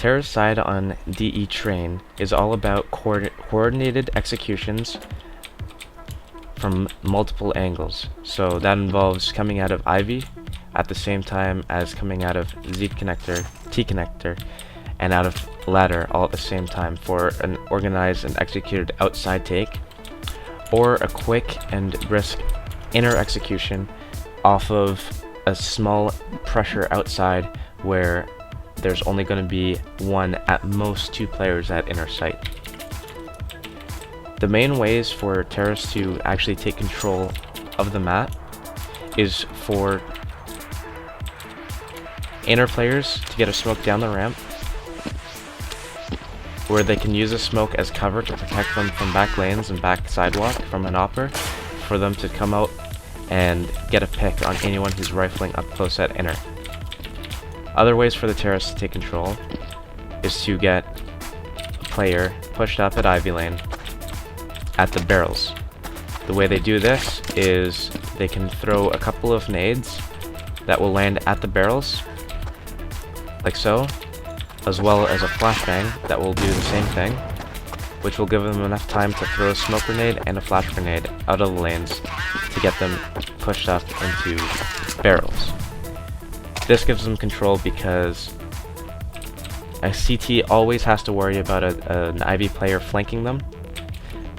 Terra's side on DE train is all about coordinated executions from multiple angles. So that involves coming out of Ivy at the same time as coming out of Z connector, T connector, and out of ladder all at the same time for an organized and executed outside take, or a quick and brisk inner execution off of a small pressure outside where there's only going to be one, at most two players at inner sight. The main ways for terrorists to actually take control of the map is for inner players to get a smoke down the ramp, where they can use a smoke as cover to protect them from back lanes and back sidewalk from an opper, for them to come out and get a pick on anyone who's rifling up close at inner. Other ways for the terrorists to take control is to get a player pushed up at Ivy Lane at the barrels. The way they do this is they can throw a couple of nades that will land at the barrels, like so, as well as a flashbang that will do the same thing, which will give them enough time to throw a smoke grenade and a flash grenade out of the lanes to get them pushed up into barrels. This gives them control because a CT always has to worry about an Ivy player flanking them,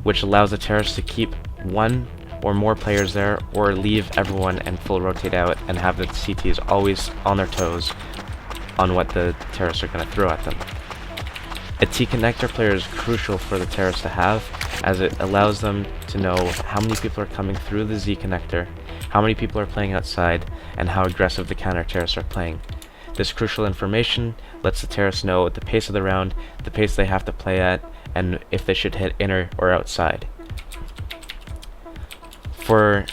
which allows the terrorists to keep one or more players there, or leave everyone and full rotate out and have the CTs always on their toes on what the terrorists are going to throw at them. A T connector player is crucial for the terrorists to have, as it allows them to know how many people are coming through the Z connector, how many people are playing outside, and how aggressive the counter terrorists are playing. This crucial information lets the terrorists know the pace of the round, the pace they have to play at, and if they should hit inner or outside. For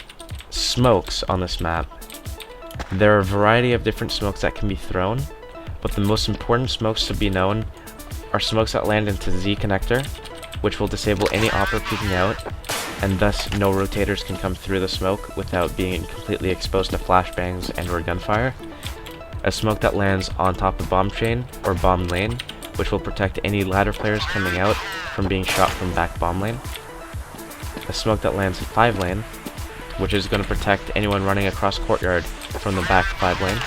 smokes on this map, there are a variety of different smokes that can be thrown, but the most important smokes to be known are smokes that land into Z connector, which will disable any opper peeking out, and thus no rotators can come through the smoke without being completely exposed to flashbangs and or gunfire. A smoke that lands on top of bomb chain or bomb lane, which will protect any ladder players coming out from being shot from back bomb lane. A smoke that lands in 5 lane, which is going to protect anyone running across courtyard from the back 5 lane.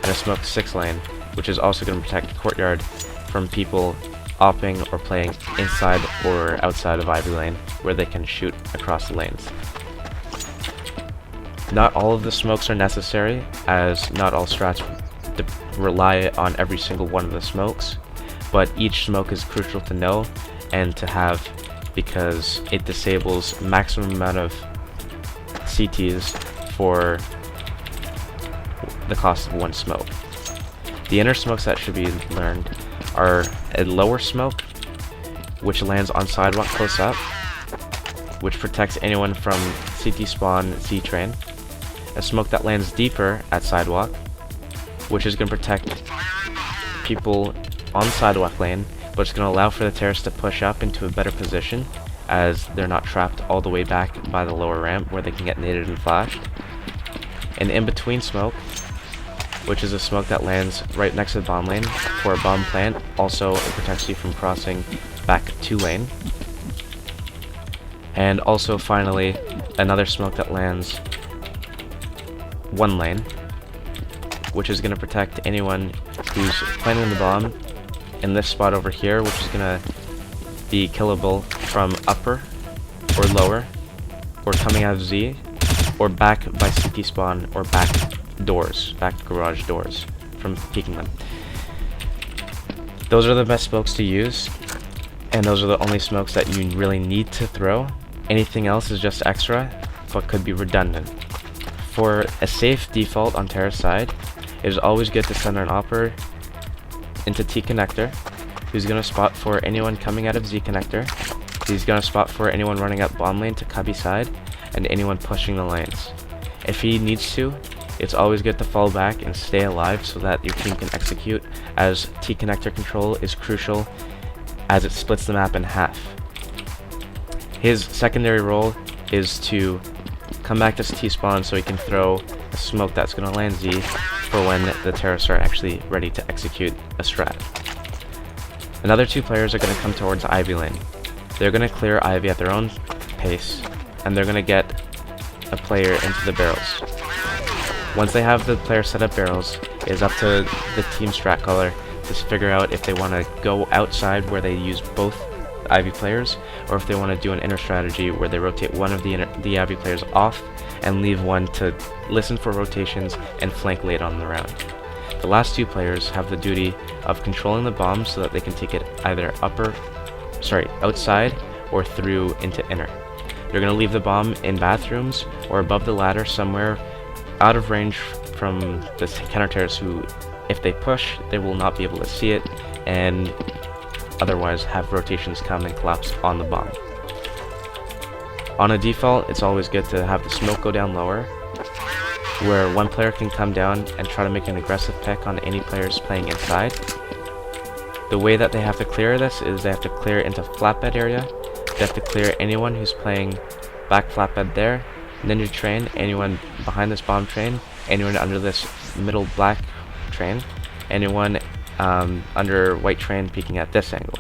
And a smoke 6 lane, which is also going to protect courtyard from people opping or playing inside or outside of Ivy Lane, where they can shoot across the lanes. Not all of the smokes are necessary, as not all strats rely on every single one of the smokes, but each smoke is crucial to know and to have, because it disables maximum amount of CTs for the cost of one smoke. The inner smokes that should be learned are a lower smoke, which lands on sidewalk close up, which protects anyone from CT spawn Z train. A smoke that lands deeper at sidewalk, which is going to protect people on sidewalk lane, but it's going to allow for the terrorists to push up into a better position, as they're not trapped all the way back by the lower ramp where they can get naded and flashed. An in-between smoke, which is a smoke that lands right next to the bomb lane for a bomb plant. Also, it protects you from crossing back 2 lane. And also, finally, another smoke that lands 1 lane, which is going to protect anyone who's planting the bomb in this spot over here, which is going to be killable from upper or lower, or coming out of Z, or back by CT spawn, or back doors, back garage doors from peeking them. Those are the best smokes to use, and those are the only smokes that you really need to throw. Anything else is just extra, but could be redundant. For a safe default on Terra's side, it is always good to send an opper into T connector, who's going to spot for anyone coming out of Z connector. He's going to spot for anyone running up bomb lane to cubby side, and anyone pushing the lanes. If he needs to, it's always good to fall back and stay alive so that your team can execute, as T connector control is crucial as it splits the map in half. His secondary role is to come back to T spawn so he can throw a smoke that's going to land Z for when the terrorists are actually ready to execute a strat. Another 2 players are going to come towards Ivy lane. They're going to clear Ivy at their own pace, and they're going to get a player into the barrels. Once they have the player set up barrels, it is up to the team strat caller to figure out if they want to go outside where they use both Ivy players, or if they want to do an inner strategy where they rotate one of the Ivy players off and leave one to listen for rotations and flank late on the round. The last 2 players have the duty of controlling the bomb so that they can take it either outside or through into inner. They're going to leave the bomb in bathrooms or above the ladder somewhere out of range from the counter terrorists who, if they push, they will not be able to see it, and otherwise have rotations come and collapse on the bomb. On a default, it's always good to have the smoke go down lower, where one player can come down and try to make an aggressive pick on any players playing inside. The way that they have to clear this is they have to clear into flatbed area, they have to clear anyone who's playing back flatbed there, ninja train, anyone behind this bomb train, anyone under this middle black train, anyone under white train peeking at this angle.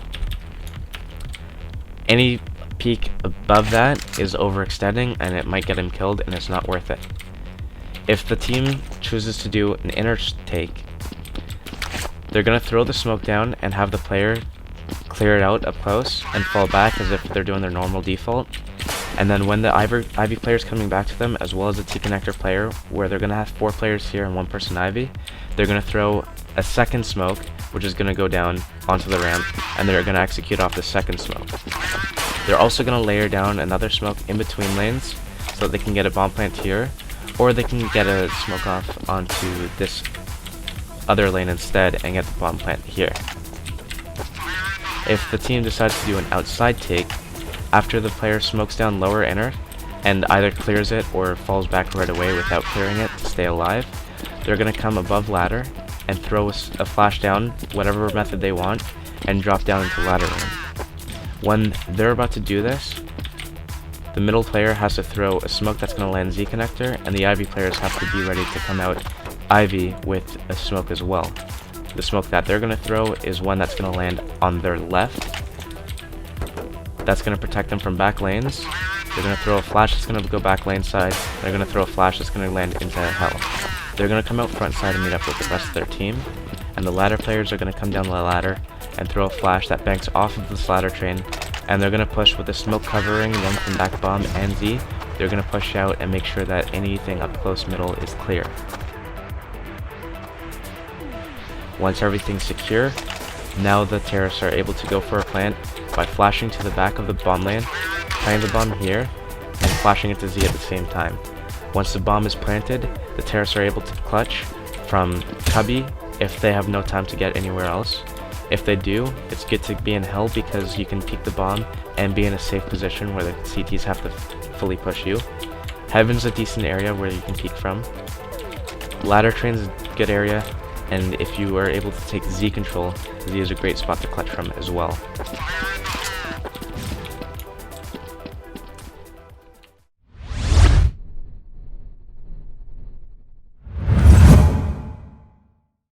Any peek above that is overextending and it might get him killed, and it's not worth it. If the team chooses to do an inner take, they're going to throw the smoke down and have the player clear it out up close and fall back as if they're doing their normal default. And then when the Ivy player is coming back to them, as well as the T-connector player, where they're going to have 4 players here and 1 person Ivy, they're going to throw a second smoke, which is going to go down onto the ramp, and they're going to execute off the second smoke. They're also going to layer down another smoke in between lanes, so that they can get a bomb plant here, or they can get a smoke off onto this other lane instead and get the bomb plant here. If the team decides to do an outside take, after the player smokes down lower inner and either clears it or falls back right away without clearing it to stay alive, they're going to come above ladder and throw a flash down, whatever method they want, and drop down into ladder lane. When they're about to do this, the middle player has to throw a smoke that's going to land Z connector, and the Ivy players have to be ready to come out Ivy with a smoke as well. The smoke that they're going to throw is one that's going to land on their left. That's going to protect them from back lanes. They're going to throw a flash that's going to go back lane side. They're going to throw a flash that's going to land into hell. They're going to come out front side and meet up with the rest of their team. And the ladder players are going to come down the ladder and throw a flash that banks off of this ladder train. And they're going to push with the smoke covering them from back bomb and Z. They're going to push out and make sure that anything up close middle is clear. Once everything's secure, now the terrorists are able to go for a plant by flashing to the back of the bomb lane, planting the bomb here, and flashing it to Z at the same time. Once the bomb is planted, the terrorists are able to clutch from cubby if they have no time to get anywhere else. If they do, it's good to be in hell because you can peek the bomb and be in a safe position where the CTs have to fully push you. Heaven's a decent area where you can peek from. Ladder train's a good area, and if you are able to take Z control, Z is a great spot to clutch from as well.